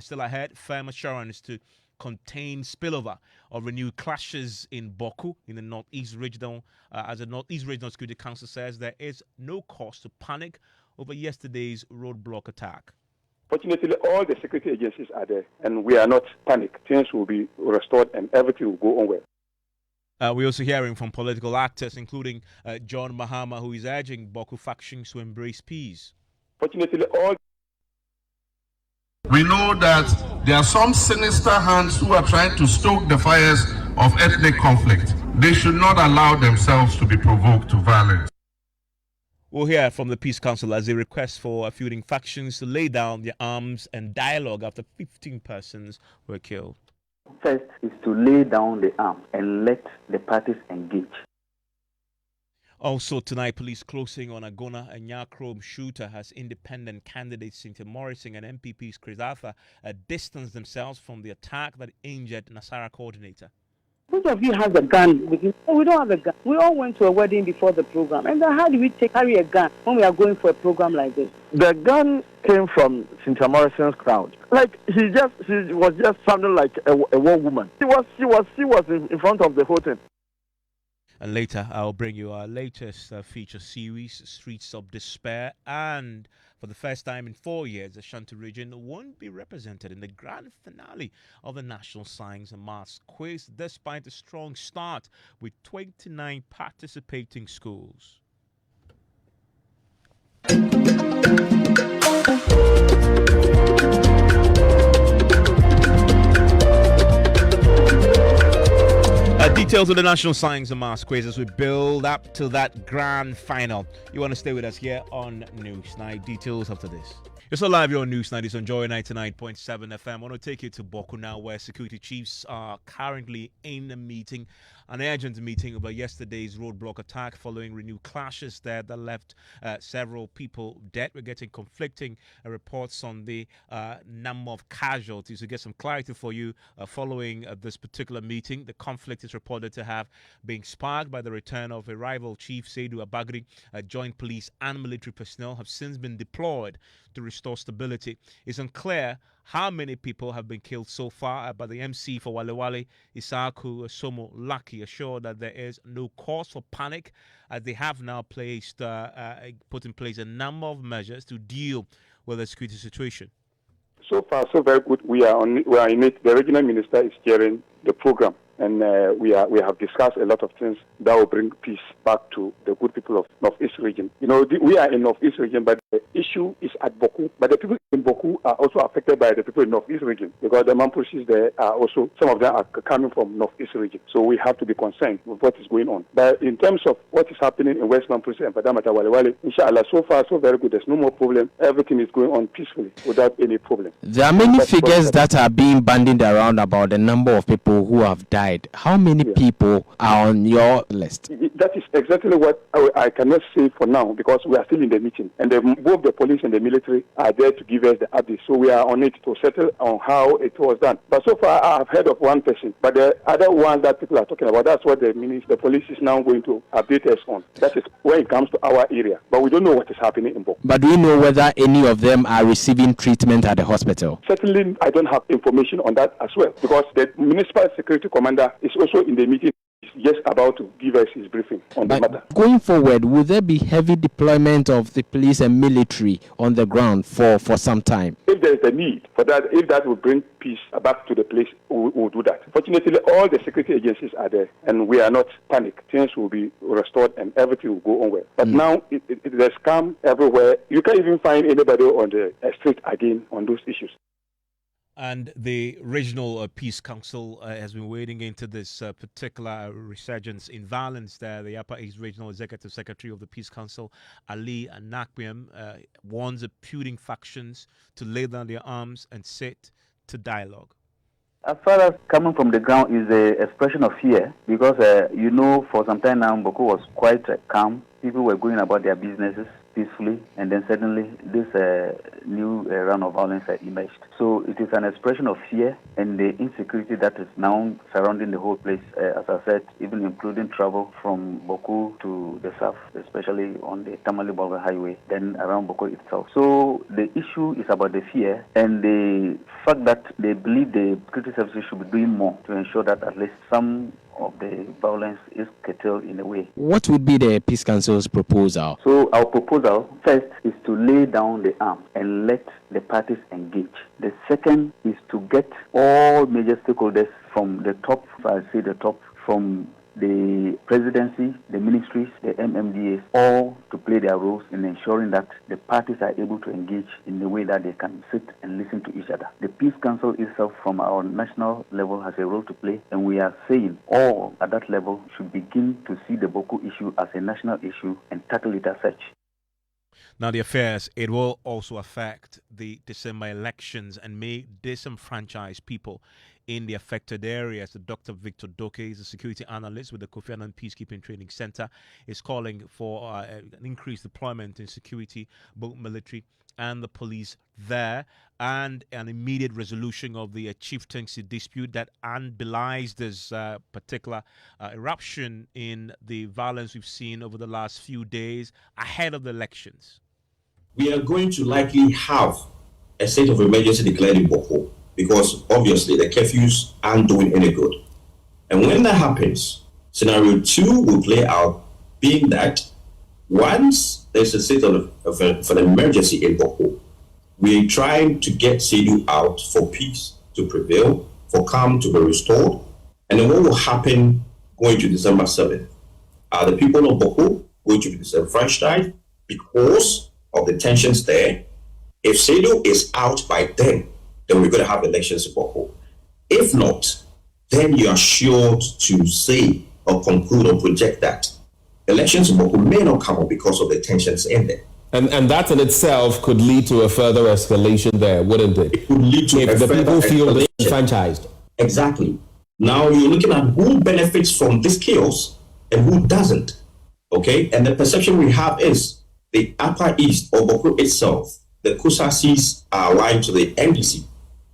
Still ahead, firm assurance to contain spillover of renewed clashes in Boku in the Northeast Regional. As the Northeast Regional Security Council says, there is no cause to panic over yesterday's roadblock attack. Fortunately, all the security agencies are there, and we are not panicked. Things will be restored, and everything will go on well. We're also hearing from political actors, including John Mahama, who is urging Boku factions to embrace peace. Fortunately, all. We know that there are some sinister hands who are trying to stoke the fires of ethnic conflict. They should not allow themselves to be provoked to violence. We'll hear from the Peace Council as they request for feuding factions to lay down their arms and dialogue after 15 persons were killed. First is to lay down the arms and let the parties engage. Also tonight, police closing on Agona and Nyakrom shooter as independent candidates Cynthia Morrison and MPP's Chris Arthur distanced themselves from the attack that injured Nasara coordinator. Which of you has a gun with you? Oh, we don't have a gun. We all went to a wedding before the program. And then how do we carry a gun when we are going for a program like this? The gun came from Cynthia Morrison's crowd. Like she was just sounding like a war woman. She was in front of the whole thing. And later, I'll bring you our latest feature series, Streets of Despair. And for the first time in 4 years, the Ashanti region won't be represented in the grand finale of the National Science and Maths Quiz, despite a strong start with 29 participating schools. Details of the National Science and Maths Quiz as we build up to that grand final. You want to stay with us here on Newsnight. Details after this. You're still live here on Newsnight. It's on Joy 99.7 FM. I want to take you to Boku now, where security chiefs are currently in a meeting, an urgent meeting about yesterday's roadblock attack following renewed clashes there that left several people dead. We're getting conflicting reports on the number of casualties. To get some clarity for you, following this particular meeting, the conflict is reported to have been sparked by the return of a rival chief, Seidu Abagri. Joint police and military personnel have since been deployed to restore stability. It's unclear how many people have been killed so far, but the MC for Wale Wale, Isaku Somo Lucky, assured that there is no cause for panic, as they have now put in place a number of measures to deal with the security situation. So far, so very good. We are in it. The regional minister is chairing the program, and we have discussed a lot of things that will bring peace back to the good people of Northeast region. You know, we are in Northeast region, but the issue is at Boku. But the people in Boku are also affected by the people in Northeast region, because the Mampushis there are also, some of them are coming from Northeast region. So we have to be concerned with what is going on. But in terms of what is happening in West Mampushi and Padamata Wale Wale, inshallah, so far so very good. There's no more problem. Everything is going on peacefully without any problem. There are many figures that are being bandied around about the number of people who have died. How many people are on your list? That is exactly what I cannot say for now, because we are still in the meeting, and both the police and the military are there to give us the update. So we are on it to settle on how it was done. But so far, I have heard of one person, but the other one that people are talking about, that's what the police is now going to update us on. That is when it comes to our area. But we don't know what is happening in Boku. But do you know whether any of them are receiving treatment at the hospital? Certainly, I don't have information on that as well, because the municipal security commander is also in the meeting. He's just about to give us his briefing on the matter. Going forward, will there be heavy deployment of the police and military on the ground for some time? If there is a need for that, if that will bring peace back to the place, we'll do that. Fortunately, all the security agencies are there, and we are not panicked. Things will be restored, and everything will go on well. But now, there's calm everywhere. You can't even find anybody on the street again on those issues. And the Regional Peace Council has been wading into this particular resurgence in violence there. The Upper East Regional Executive Secretary of the Peace Council, Ali Nakbiam, warns the feuding factions to lay down their arms and sit to dialogue. As far as coming from the ground is an expression of fear, because for some time now, Boku was quite calm. People were going about their businesses. peacefully, and then suddenly this new round of violence emerged. So it is an expression of fear and the insecurity that is now surrounding the whole place, as I said, even including travel from Boku to the south, especially on the Tamale-Bolga highway, then around Boku itself. So the issue is about the fear and the fact that they believe the security services should be doing more to ensure that at least some of the violence is curtailed in a way. What would be the Peace Council's proposal? So our proposal first is to lay down the arms and let the parties engage. The second is to get all major stakeholders from the top, I say the top, from the presidency, the ministries, the MMDAs, all to play their roles in ensuring that the parties are able to engage in the way that they can sit and listen to each other. The Peace Council itself from our national level has a role to play, and we are saying all at that level should begin to see the Boku issue as a national issue and tackle it as such. Now, the affairs, it will also affect the December elections and may disenfranchise people in the affected areas. Dr. Victor Doke is a security analyst with the Kofi Annan Peacekeeping Training Center, is calling for an increased deployment in security, both military and the police there, and an immediate resolution of the chieftaincy dispute that belies this particular eruption in the violence we've seen over the last few days ahead of the elections. We are going to likely have a state of emergency declared in Boku because obviously the curfews aren't doing any good. And when that happens, scenario 2 will play out, being that once there's a state of an emergency in Boku, we're trying to get Sedu out for peace to prevail, for calm to be restored. And then what will happen going to December 7th? Are the people of Boku going to be disenfranchised because of the tensions there? If Sedu is out by then we're going to have elections in Boku. If not, then you are sure to say or conclude or project that elections in Boku may not come up because of the tensions in there. And that in itself could lead to a further escalation there, wouldn't it? It could lead to if the people feel disenfranchised. Exactly. Now you're looking at who benefits from this chaos and who doesn't. Okay? And the perception we have is the Upper East or Boku itself, the Kusasis are aligned to the NDC.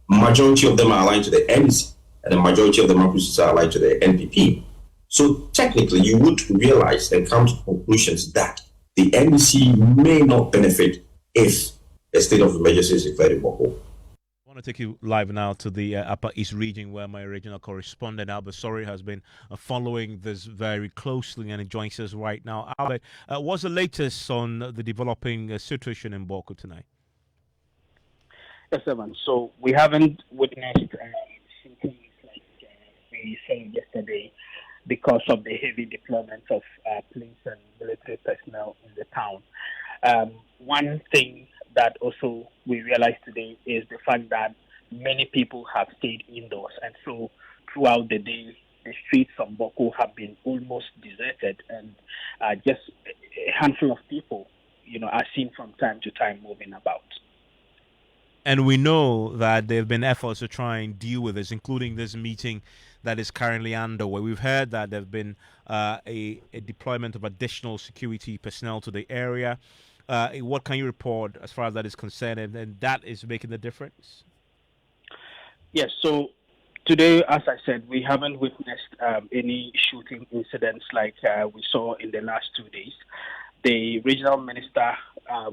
Majority of them are aligned to the NDC, and the majority of the Mapuches are aligned to the NPP. So technically, you would realize and come to conclusions that the NDC may not benefit if a state of emergency is declared in Boku. I want to take you live now to the Upper East region where my regional correspondent Albert Sorry has been following this very closely, and he joins us right now. Albert, what's the latest on the developing situation in Boku tonight? Yes, Evan. So we haven't witnessed symptoms like we said yesterday because of the heavy deployment of police and military personnel in the town. One thing that also we realized today is the fact that many people have stayed indoors, and so throughout the day, the streets of Boku have been almost deserted, and just a handful of people, are seen from time to time moving about. And we know that there have been efforts to try and deal with this, including this meeting that is currently underway. We've heard that there have been a deployment of additional security personnel to the area. What can you report as far as that is concerned, and that is making the difference? Yes, so today, as I said, we haven't witnessed any shooting incidents like we saw in the last 2 days. The regional minister,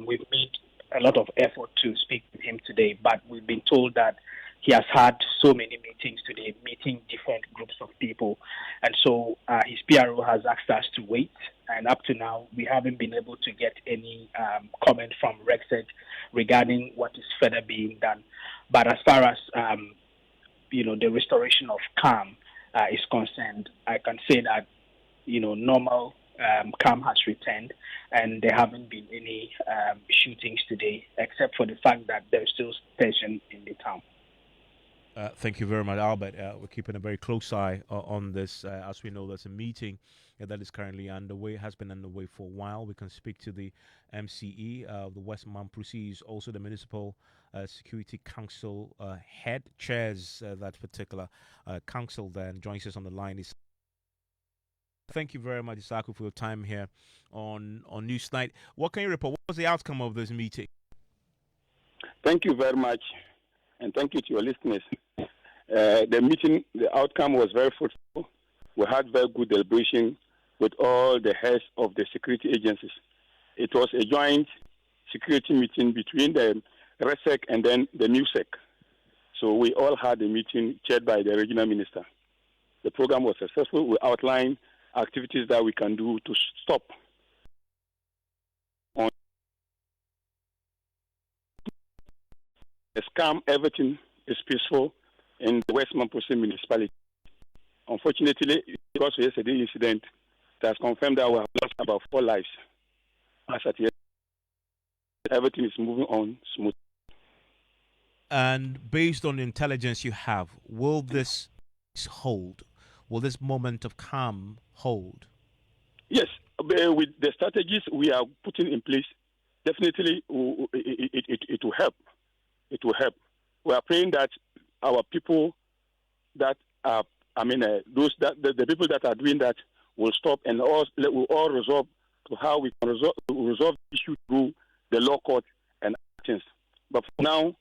we've made a lot of effort to speak with him today, but we've been told that he has had so many meetings today, meeting different groups of people. And so his PRO has asked us to wait. And up to now, we haven't been able to get any comment from Rexed regarding what is further being done. But as far as, the restoration of calm is concerned, I can say that, normal calm has returned, and there haven't been any shootings today, except for the fact that there's still tension in the town. Thank you very much, Albert. We're keeping a very close eye on this. As we know, there's a meeting that is currently underway, has been underway for a while. We can speak to the MCE, the West Mamprusi, also the Municipal Security Council head, chairs that particular council there, and joins us on the line. Is Thank you very much, Isaku, for your time here on Newsnight. What can you report? What was the outcome of this meeting? Thank you very much, and thank you to your listeners. The meeting, the outcome was very fruitful. We had very good deliberation with all the heads of the security agencies. It was a joint security meeting between the RESEC and then the NUSEC. So we all had a meeting chaired by the regional minister. The program was successful. We outlined activities that we can do to stop on the scam. Everything is peaceful in the West Mampose municipality. Unfortunately, because of yesterday's incident, it has confirmed that we have lost about 4 lives. As at yet, everything is moving on smoothly. And based on the intelligence you have, will this hold? Will this moment of calm hold? Yes, with the strategies we are putting in place, definitely it will help. It will help. We are praying that our people that are, those that the people that are doing that will stop, and will all resolve to how we can resolve the issue through the law court and things. But for now,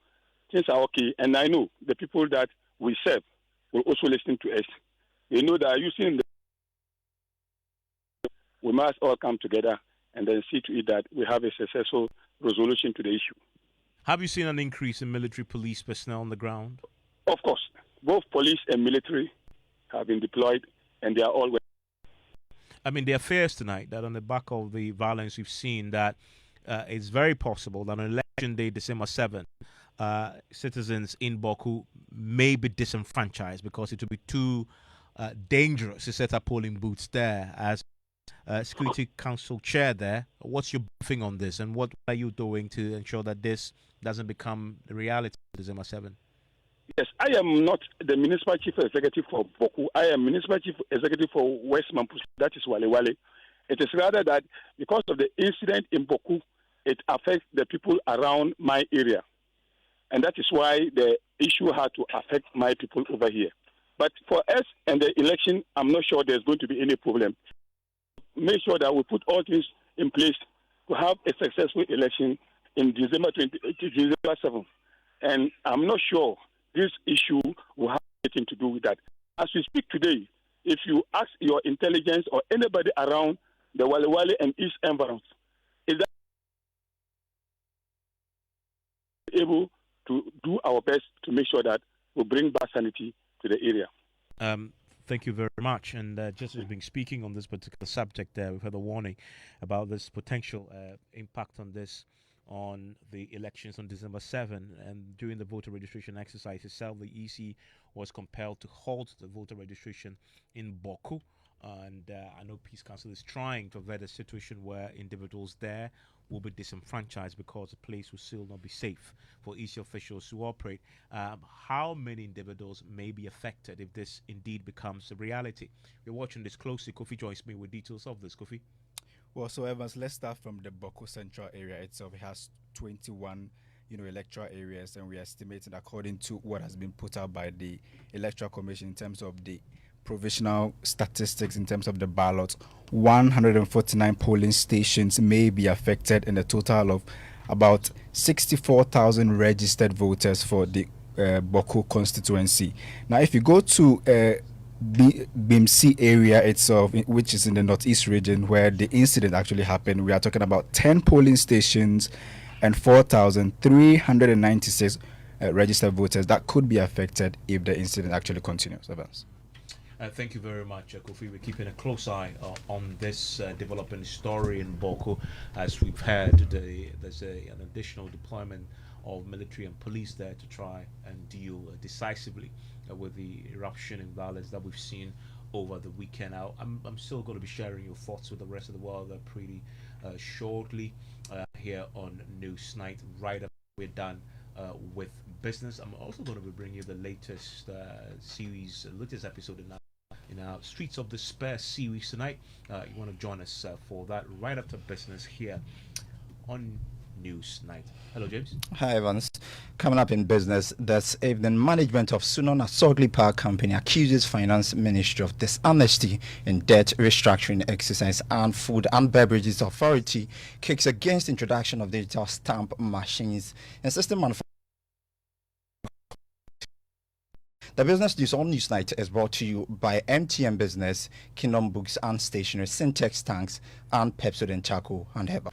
things are okay, and I know the people that we serve will also listen to us. They know that we must all come together and then see to it that we have a successful resolution to the issue. Have you seen an increase in military police personnel on the ground? Of course. Both police and military have been deployed, and they are all. There are fears tonight that on the back of the violence we've seen, that it's very possible that on election day, December 7th, citizens in Boku may be disenfranchised because it will be too dangerous to set up polling booths there. As Security Council Chair there, what's your briefing on this, and what are you doing to ensure that this doesn't become the reality of December 7th? Yes, I am not the Municipal Chief Executive for Boku. I am Municipal Chief Executive for West Mampus. That is Wale Wale. It is rather that because of the incident in Boku, it affects the people around my area. And that is why the issue had to affect my people over here. But for us and the election, I'm not sure there's going to be any problem. Make sure that we put all things in place to have a successful election in December 7th. And I'm not sure this issue will have anything to do with that. As we speak today, if you ask your intelligence or anybody around the Wale Wale and East environs, is that able to do our best to make sure that we bring back sanity to the area. Thank you very much. And just as we've been speaking on this particular subject, we've had a warning about this potential impact on the elections on December 7. And during the voter registration exercise itself, the EC was compelled to halt the voter registration in Boku. And I know Peace Council is trying to avert a situation where individuals there will be disenfranchised because the place will still not be safe for EC officials to operate. How many individuals may be affected if this indeed becomes a reality? We're watching this closely. Kofi joins me with details of this. Kofi? Well, so Evans, let's start from the Boku Central area itself. It has 21 electoral areas, and we are estimating, according to what has been put out by the Electoral Commission in terms of the provisional statistics, in terms of the ballots, 149 polling stations may be affected, and a total of about 64,000 registered voters for the Boku constituency. Now, if you go to BIMC area itself, which is in the northeast region where the incident actually happened, we are talking about 10 polling stations and 4,396 registered voters that could be affected if the incident actually continues. Evans. Thank you very much, Kofi. We're keeping a close eye on this developing story in Boku. As we've heard, there's an additional deployment of military and police there to try and deal decisively with the eruption in violence that we've seen over the weekend. Now, I'm still going to be sharing your thoughts with the rest of the world pretty shortly here on News Night, right after we're done with business. I'm also going to be bringing you the latest latest episode in our Streets of Despair series tonight. You want to join us for that right after business here on News Night. Hello, James. Hi, Evans. Coming up in business this evening, management of Sunon Asogli Power Company accuses Finance Ministry of dishonesty in debt restructuring exercise, and Food and Beverages Authority kicks against introduction of digital stamp machines and system manufacturing. The Business News on Newsnight is brought to you by MTN Business, Kingdom Books and Stationery, Syntex Tanks, and Pepsodent Charcoal and Herbal.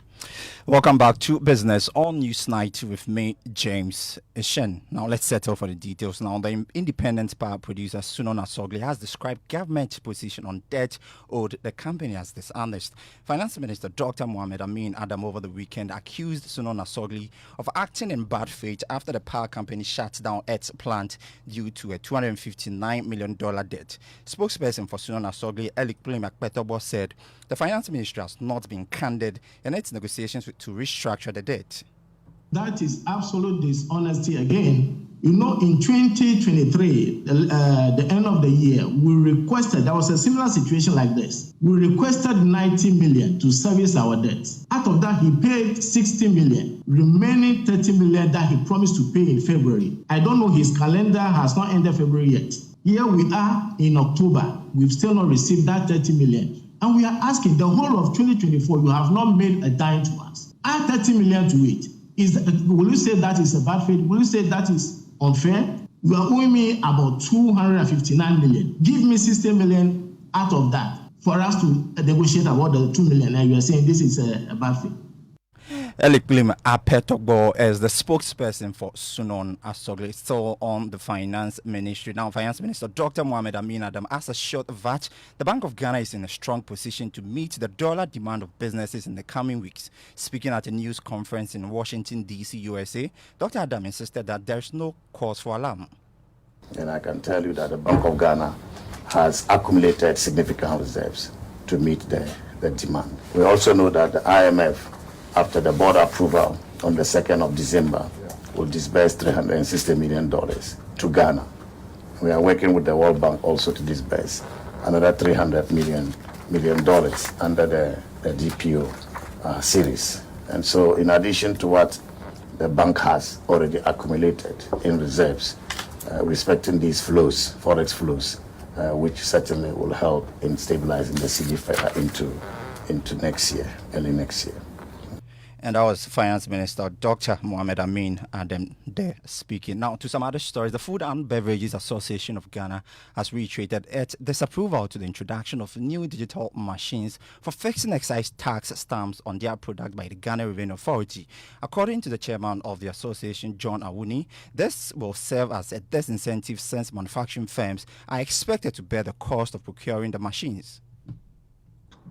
Welcome back to Business on Newsnight with me, James Shen. Now let's settle for the details. Now, the independent power producer Sunon Asogli has described government position on debt owed the company as dishonest. Finance Minister Dr. Mohamed Amin Adam over the weekend accused Sunon Asogli of acting in bad faith after the power company shut down its plant due to a $259 million debt. Spokesperson for Sunon Asogli, Elik Makpetobo, said the Finance Ministry has not been candid in its negotiations to restructure the debt. That is absolute dishonesty again. You know, in 2023, the end of the year, we requested, there was a similar situation like this. We requested 90 million to service our debts. Out of that, he paid 60 million, remaining 30 million that he promised to pay in February. I don't know, his calendar has not ended February yet. Here we are in October. We've still not received that 30 million. And we are asking, the whole of 2024, you have not made a dime to us. Add 30 million to it. Will you say that is a bad faith? Will you say that is unfair? You are owing me about 259 million. Give me 60 million out of that for us to negotiate about the 2 million. And you are saying this is a bad faith. Eliklim Apetogbo is the spokesperson for Sunon Asogli, still on the Finance Ministry. Now, Finance Minister Dr. Mohamed Amin Adam has assured that the Bank of Ghana is in a strong position to meet the dollar demand of businesses in the coming weeks. Speaking at a news conference in Washington, D.C., USA, Dr. Adam insisted that there is no cause for alarm. And I can tell you that the Bank of Ghana has accumulated significant reserves to meet the demand. We also know that the IMF, after the board approval on the 2nd of December, will disburse $360 million to Ghana. We are working with the World Bank also to disburse another $300 million under the DPO series. And so in addition to what the bank has already accumulated in reserves, respecting these flows, forex flows, which certainly will help in stabilizing the cedi into next year, early next year. And that was Finance Minister Dr. Mohamed Amin Adam there speaking. Now, to some other stories. The Food and Beverages Association of Ghana has reiterated its disapproval to the introduction of new digital machines for fixing excise tax stamps on their product by the Ghana Revenue Authority. According to the chairman of the association, John Awuni, this will serve as a disincentive since manufacturing firms are expected to bear the cost of procuring the machines.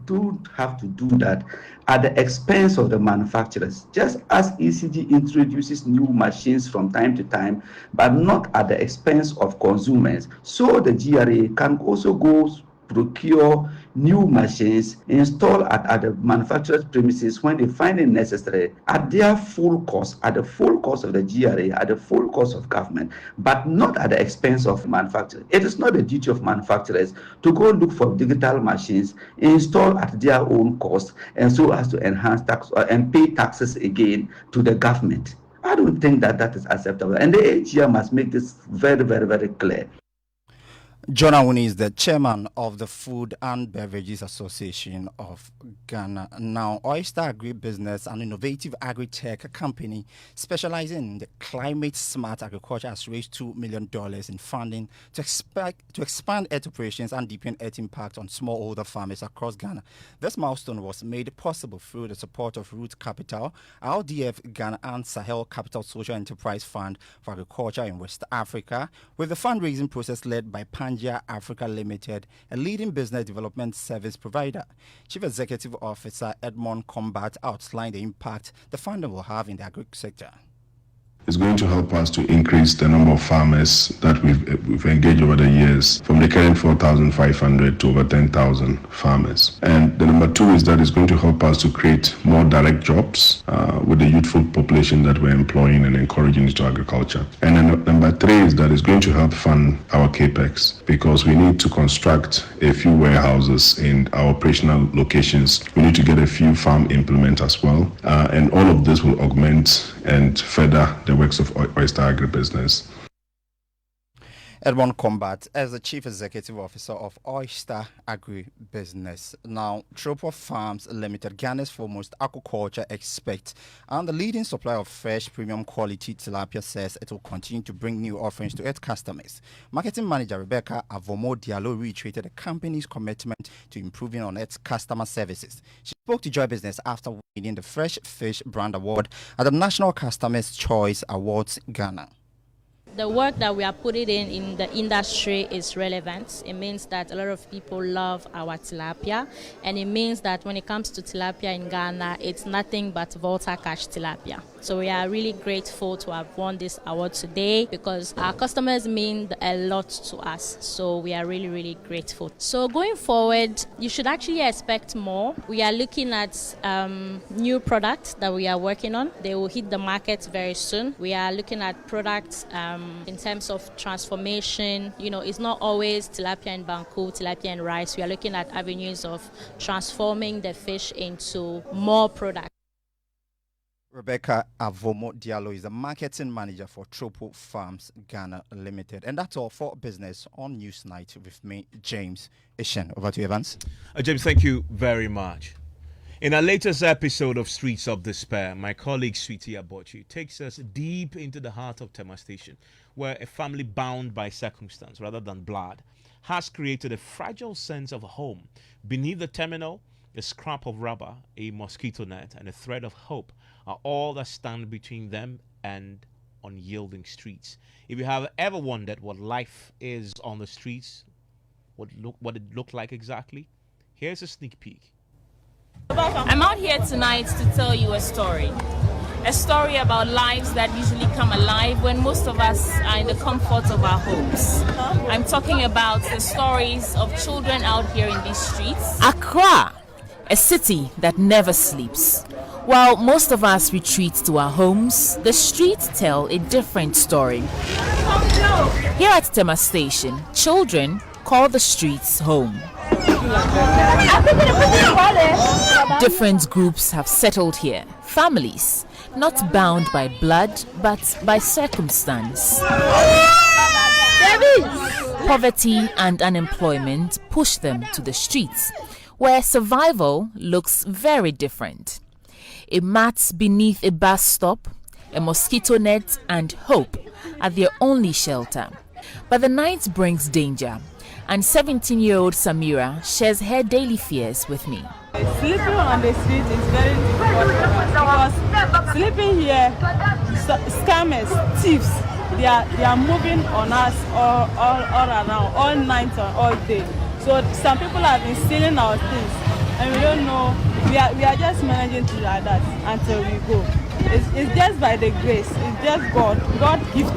Don't have to do that at the expense of the manufacturers, just as ECG introduces new machines from time to time, but not at the expense of consumers. So the GRA can also go procure new machines, install at the manufacturer's premises when they find it necessary at their full cost, at the full cost of the GRA, at the full cost of government, but not at the expense of manufacturers. It is not the duty of manufacturers to go look for digital machines, install at their own cost, and so as to enhance tax and pay taxes again to the government. I don't think that that is acceptable. And the AGM must make this very, very, very clear. John Awuni is the chairman of the Food and Beverages Association of Ghana. Now, Oyster Agribusiness, an innovative agri-tech company specializing in the climate-smart agriculture, has raised $2 million in funding to expand its operations and deepen its impact on smallholder farmers across Ghana. This milestone was made possible through the support of Root Capital, RDF Ghana, and Sahel Capital Social Enterprise Fund for Agriculture in West Africa, with the fundraising process led by Pangia Africa Limited, a leading business development service provider. Chief Executive Officer Edmond Combat outlined the impact the fund will have in the agri sector. It's going to help us to increase the number of farmers that we've engaged over the years from the current 4,500 to over 10,000 farmers. And the number two is that it's going to help us to create more direct jobs with the youthful population that we're employing and encouraging into agriculture. And then number three is that it's going to help fund our capex, because we need to construct a few warehouses in our operational locations. We need to get a few farm implements as well. And all of this will augment and further the works of oyster agribusiness. Edmond Combat as the Chief Executive Officer of Oyster Agribusiness. Now, Tropo Farms Limited, Ghana's foremost aquaculture expert and the leading supplier of fresh premium quality tilapia, says it will continue to bring new offerings to its customers. Marketing Manager Rebecca Avomo Diallo reiterated the company's commitment to improving on its customer services. She spoke to Joy Business after winning the Fresh Fish Brand Award at the National Customers' Choice Awards, Ghana. The work that we are putting in the industry is relevant. It means that a lot of people love our tilapia, and it means that when it comes to tilapia in Ghana, it's nothing but Volta Cash tilapia. So we are really grateful to have won this award today, because our customers mean a lot to us. So we are really, really grateful. So going forward, you should actually expect more. We are looking at new products that we are working on. They will hit the market very soon. We are looking at products in terms of transformation. You know, it's not always tilapia and Bawku, tilapia and rice. We are looking at avenues of transforming the fish into more products. Rebecca Avomo Diallo is the marketing manager for Tropo Farms Ghana Limited. And that's all for business on Newsnight with me, James Ishen. Over to you, Evans. James, thank you very much. In our latest episode of Streets of Despair, my colleague Sweetie Abochi takes us deep into the heart of Tema Station, where a family bound by circumstance rather than blood has created a fragile sense of home. Beneath the terminal, a scrap of rubber, a mosquito net, and a thread of hope are all that stand between them and unyielding streets. If you have ever wondered what life is on the streets, what it looked like exactly, here's a sneak peek. I'm out here tonight to tell you a story about lives that usually come alive when most of us are in the comfort of our homes. I'm talking about the stories of children out here in these streets. Accra, a city that never sleeps. While most of us retreat to our homes, the streets tell a different story. Here at Tema Station, children call the streets home. Different groups have settled here, families, not bound by blood, but by circumstance. Poverty and unemployment push them to the streets, where survival looks very different. A mat beneath a bus stop, a mosquito net, and hope are their only shelter. But the night brings danger, and 17-year-old Samira shares her daily fears with me. Sleeping on the street is very difficult because sleeping here, scammers, thieves, they are moving on us all around, all night and all day. So some people have been stealing our things, and we don't know. We are just managing to like that until we go. It's just by the grace. It's just God gift.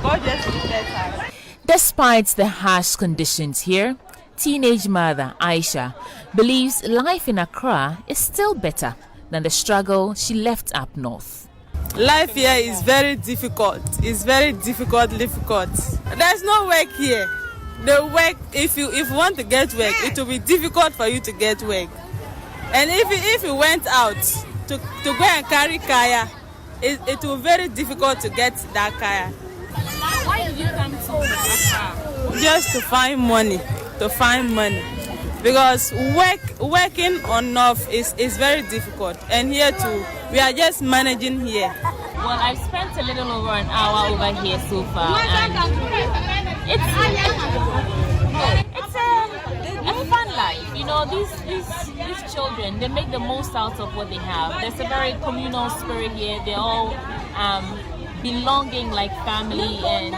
God just gifted us. Despite the harsh conditions here, teenage mother Aisha believes life in Accra is still better than the struggle she left up north. Life here is very difficult. It's very difficult. There's no work here. The work, if you want to get work, it will be difficult for you to get work. And if you went out to go and carry kaya, it will be very difficult to get that kaya. Why did you come to Accra? Just to find money. Because working on north is very difficult. And here too, we are just managing here. Well, I've spent a little over an hour over here so far, and it's a fun life. You know, these children, they make the most out of what they have. There's a very communal spirit here. They're all belonging like family, and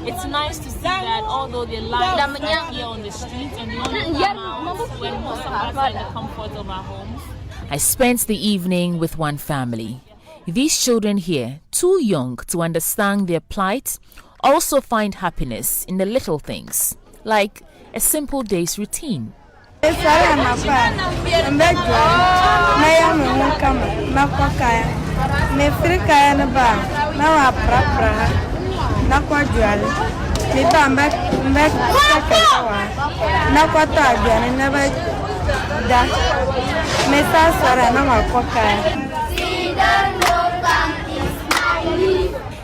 it's nice to see that although their lives are here on the streets and they only come out when most of us are in the comfort of our homes. I spent the evening with one family. These children here, too young to understand their plight, also find happiness in the little things, like a simple day's routine.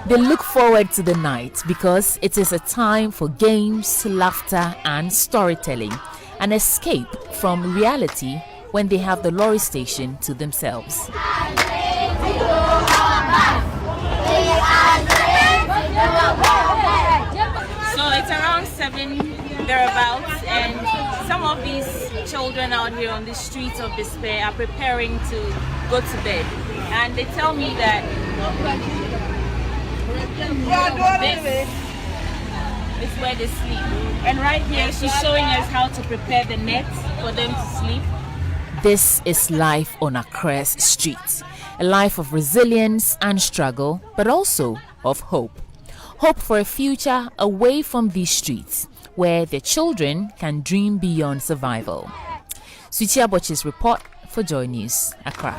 They look forward to the night because it is a time for games, laughter, and storytelling, an escape from reality when they have the lorry station to themselves. So it's around 7 thereabouts, and some of these children out here on the streets of despair are preparing to go to bed, and they tell me that this is where they sleep. And right here she's showing us how to prepare the net for them to sleep. This is life on Accra's streets, a life of resilience and struggle, but also of hope. Hope for a future away from these streets, where their children can dream beyond survival. Suitia Boch's report for Joy News, Accra.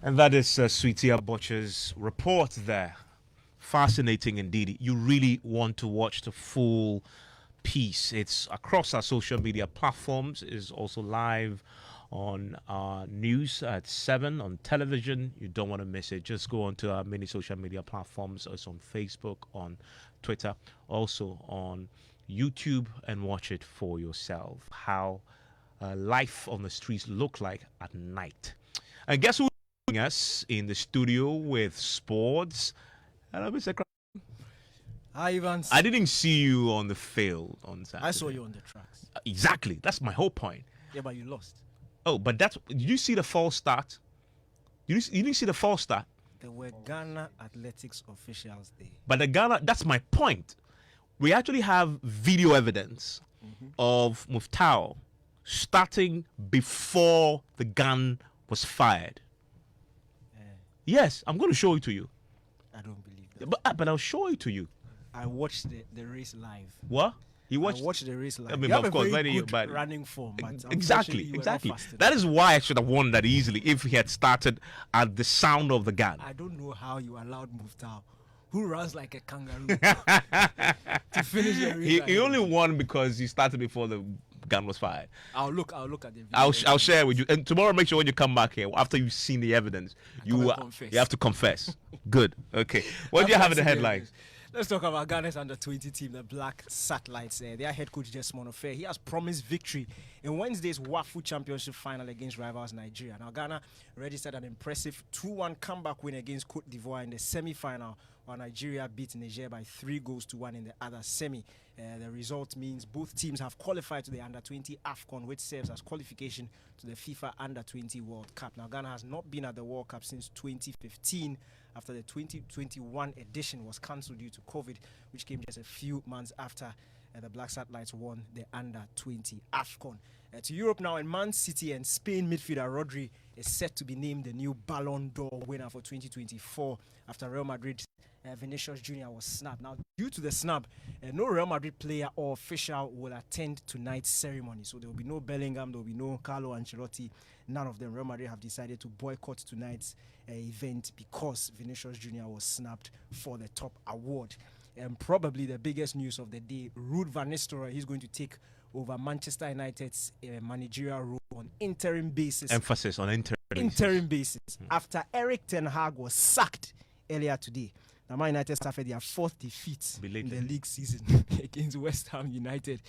And that is Suitia Boch's report there. Fascinating indeed. You really want to watch the full piece. It's across our social media platforms. It's also live on our news at 7 on television. You don't want to miss it. Just go onto our many social media platforms. It's on Facebook, on Twitter, also on YouTube, and watch it for yourself. How life on the streets look like at night. And guess who us in the studio with sports? Hello, Mr. Hi, Evans. I didn't see you on the field on Saturday. I saw you on the tracks. Exactly. That's my whole point. Yeah, but you lost. Oh, but did you see the false start? You didn't see the false start? There were Ghana athletics officials there. But the Ghana, that's my point. We actually have video evidence of Muftao starting before the gun was fired. Yes, I'm going to show it to you. I don't believe that. But I'll show it to you. I watched the race live. What? You watched? I watched the race live. I mean, you have of course, a very good running form. But exactly. That is why I should have won that easily if he had started at the sound of the gun. I don't know how you allowed Muftau, who runs like a kangaroo, to finish the race. He only won because he started before the gun was fired. I'll look at the video. I'll share with you. And tomorrow, make sure when you come back here, after you've seen the evidence, you have to confess. Good. Okay. What do you have in the headlines? Let's talk about Ghana's under-20 team, the Black Satellites. Their head coach, Desmond Ofer, he has promised victory in Wednesday's WAFU Championship final against rivals Nigeria. Now, Ghana registered an impressive 2-1 comeback win against Cote d'Ivoire in the semi-final, while Nigeria beat Niger by 3-1 in the other semi. The result means both teams have qualified to the under-20 AFCON, which serves as qualification to the FIFA Under-20 World Cup. Now, Ghana has not been at the World Cup since 2015, after the 2021 edition was cancelled due to COVID, which came just a few months after the Black Satellites won the Under-20 AFCON. To Europe now, and Man City and Spain midfielder Rodri is set to be named the new Ballon d'Or winner for 2024 after Real Madrid Vinicius Jr. was snubbed. Now, due to the snub, no Real Madrid player or official will attend tonight's ceremony. So there will be no Bellingham, there will be no Carlo Ancelotti. None of them. Real Madrid have decided to boycott tonight's event because Vinicius Jr. was snubbed for the top award. And probably the biggest news of the day, Ruud van Nistelrooy, he's going to take over Manchester United's managerial role on interim basis. Emphasis on interim basis. After Eric Ten Hag was sacked earlier today. Now, Man United suffered their fourth defeat in the league season against West Ham United.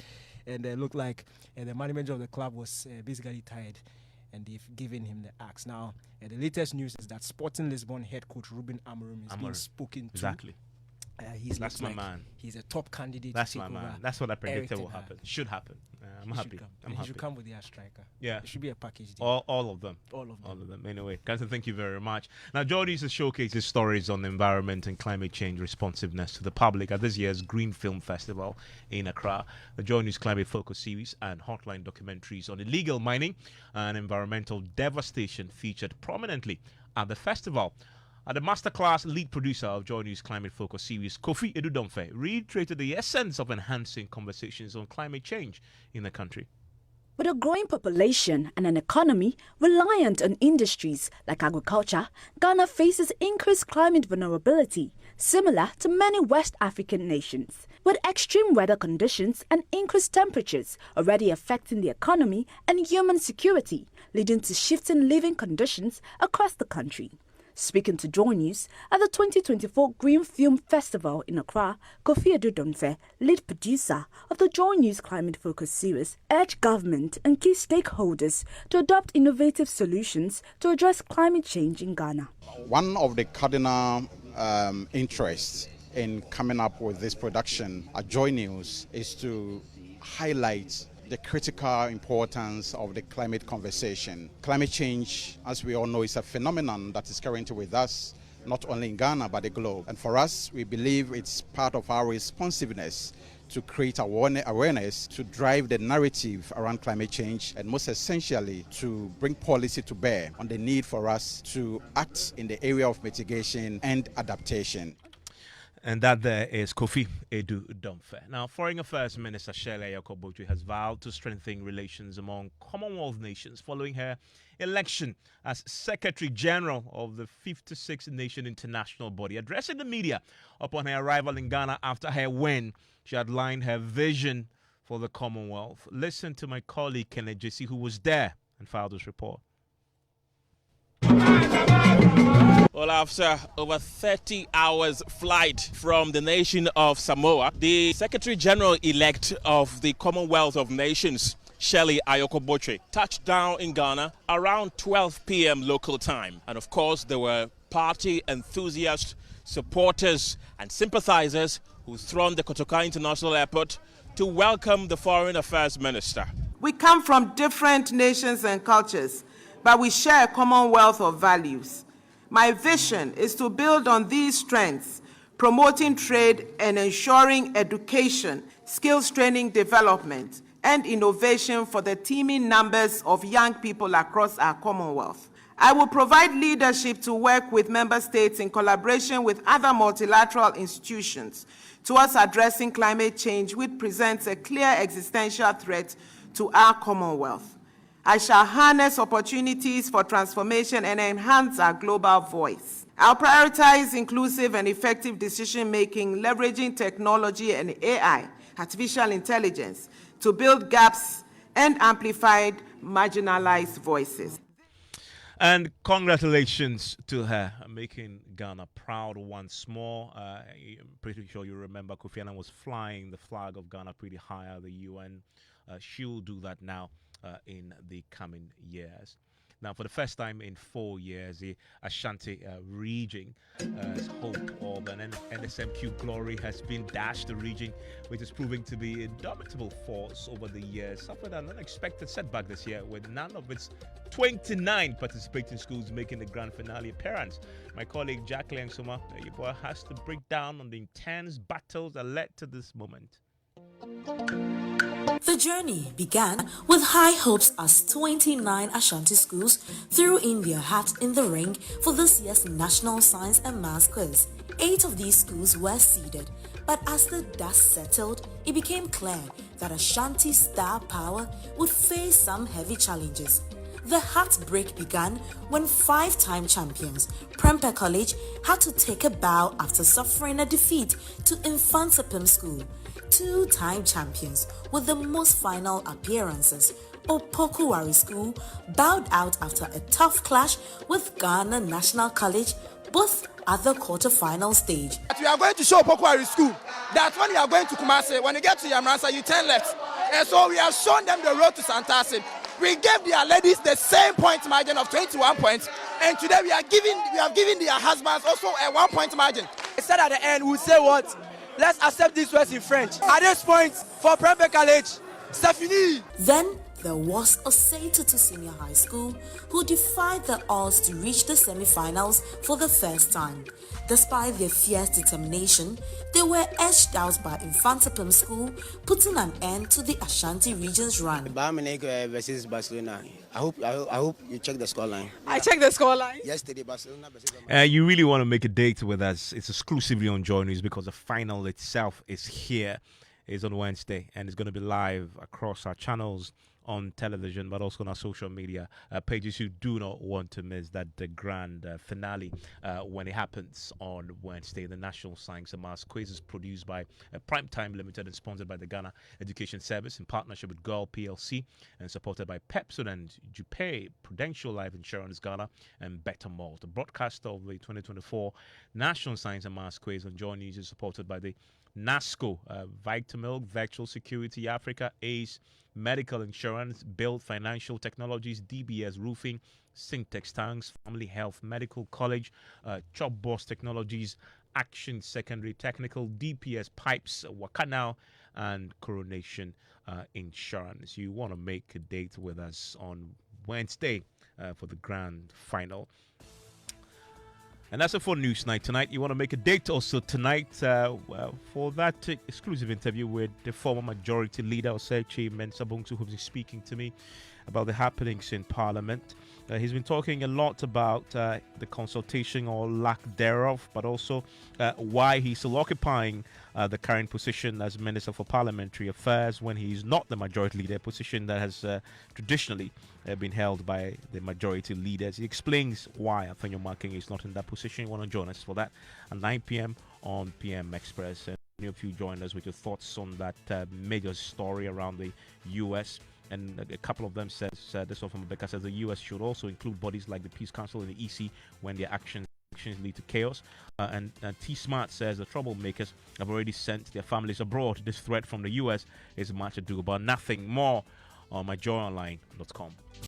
And it looked like the management of the club was basically tired, and they've given him the axe. Now, the latest news is that Sporting Lisbon head coach Ruben Amorim is being spoken to. Exactly. That's my man. He's a top candidate. That's to take my man. over That's what I predicted Eric will happen. Should happen. I'm He happy. should come. I'm He happy. should come with their striker. Yeah. It should be a package deal. All of them. All of them. All of them. Anyway, guys, thank you very much. Now, Geordie used to showcase his stories on the environment and climate change responsiveness to the public at this year's Green Film Festival in Accra. The Joy News Climate Focus series and hotline documentaries on illegal mining and environmental devastation featured prominently at the festival. The masterclass lead producer of Joy News Climate Focus series, Kofi Edudomfe, reiterated the essence of enhancing conversations on climate change in the country. With a growing population and an economy reliant on industries like agriculture, Ghana faces increased climate vulnerability, similar to many West African nations, with extreme weather conditions and increased temperatures already affecting the economy and human security, leading to shifting living conditions across the country. Speaking to Joy News at the 2024 Green Film Festival in Accra, Kofi Edudomfe, lead producer of the Joy News Climate Focus series, urged government and key stakeholders to adopt innovative solutions to address climate change in Ghana. One of the cardinal interests in coming up with this production at Joy News is to highlight the critical importance of the climate conversation. Climate change, as we all know, is a phenomenon that is currently with us, not only in Ghana, but the globe. And for us, we believe it's part of our responsiveness to create awareness, to drive the narrative around climate change, and most essentially, to bring policy to bear on the need for us to act in the area of mitigation and adaptation. And that there is Kofi Edudomfe. Now, Foreign Affairs Minister Shirley Ayokobotu has vowed to strengthen relations among Commonwealth nations following her election as Secretary General of the 56th Nation International Body. Addressing the media upon her arrival in Ghana after her win, she outlined her vision for the Commonwealth. Listen to my colleague Kenneth Jesse, who was there and filed this report. Well, after over 30 hours flight from the nation of Samoa, the Secretary General-elect of the Commonwealth of Nations, Shirley Ayokobotu, touched down in Ghana around 12 p.m. local time. And of course, there were party enthusiasts, supporters and sympathizers who thronged the Kotoka International Airport to welcome the Foreign Affairs Minister. We come from different nations and cultures, but we share a commonwealth of values. My vision is to build on these strengths, promoting trade and ensuring education, skills training development, and innovation for the teeming numbers of young people across our commonwealth. I will provide leadership to work with member states in collaboration with other multilateral institutions towards addressing climate change, which presents a clear existential threat to our commonwealth. I shall harness opportunities for transformation and enhance our global voice. I'll prioritize inclusive and effective decision-making, leveraging technology and AI, artificial intelligence, to build gaps and amplify marginalized voices. And congratulations to her, making Ghana proud once more. I'm pretty sure you remember Kofi Annan was flying the flag of Ghana pretty high at the UN. She'll do that now in the coming years. Now, for the first time in 4 years, the Ashanti region hope of an NSMQ glory has been dashed. The region, which is proving to be a indomitable force over the years, suffered an unexpected setback this year with none of its 29 participating schools making the grand finale appearance. My colleague Jacqueline Suma has to break down on the intense battles that led to this moment. The journey began with high hopes as 29 Ashanti schools threw in their hat in the ring for this year's National Science and Maths Quiz. 8 of these schools were seeded, but as the dust settled, it became clear that Ashanti star power would face some heavy challenges. The heartbreak began when 5-time champions Prempeh College had to take a bow after suffering a defeat to Infantapim School. 2-time champions with the most final appearances, Opoku School, bowed out after a tough clash with Ghana National College, both at the quarter-final stage. We are going to show Opoku School that when you are going to Kumasi, when you get to Yamransa, you turn left. And so we have shown them the road to Santasi. We gave their ladies the same point margin of 21 points, and today we have given their husbands also a 1 point margin. said at the end, we'll say what? Let's accept these words in French. At this point, for private college, c'est fini. Then there was Osei Tutu Senior High School, who defied the odds to reach the semi-finals for the first time. Despite their fierce determination, they were edged out by Infantapim School, putting an end to the Ashanti region's run. Bayern versus Barcelona. I hope you check the scoreline. I checked the scoreline. Yesterday, Barcelona versus. You really want to make a date with us? It's exclusively on Joy News because the final itself is here. It's on Wednesday and it's going to be live across our channels on television, but also on our social media pages. You do not want to miss that the grand finale when it happens on Wednesday. The National Science and Maths Quiz is produced by Primetime Limited and sponsored by the Ghana Education Service in partnership with Girl PLC and supported by Pepsodent, Jupe, Prudential Life Insurance Ghana, and Better Malt. The broadcast of the 2024 National Science and Maths Quiz on Joy News is supported by the NASCO, Vitamilk, Virtual Security Africa, ACE, Medical Insurance, Build Financial Technologies, DBS Roofing, Syntex Tanks, Family Health Medical College, Chop Boss Technologies, Action Secondary Technical, DPS Pipes, Wakanao, and Coronation Insurance. You want to make a date with us on Wednesday for the grand final. And that's it for News Night tonight. You want to make a date also tonight for that exclusive interview with the former Majority Leader, Osechi Mensah-Bonsu, who's been speaking to me about the happenings in Parliament. He's been talking a lot about the consultation or lack thereof, but also why he's still occupying the current position as Minister for Parliamentary Affairs when he's not the Majority Leader, a position that has traditionally been held by the Majority Leaders. He explains why Antonio Marking is not in that position. You want to join us for that at 9 p.m. on PM Express. And many of you join us with your thoughts on that major story around the U.S., and a couple of them says, this one from Rebecca says, the U.S. should also include bodies like the Peace Council and the EC when their actions lead to chaos. And T Smart says the troublemakers have already sent their families abroad. This threat from the U.S. is much ado about nothing. More on myjoyonline.com.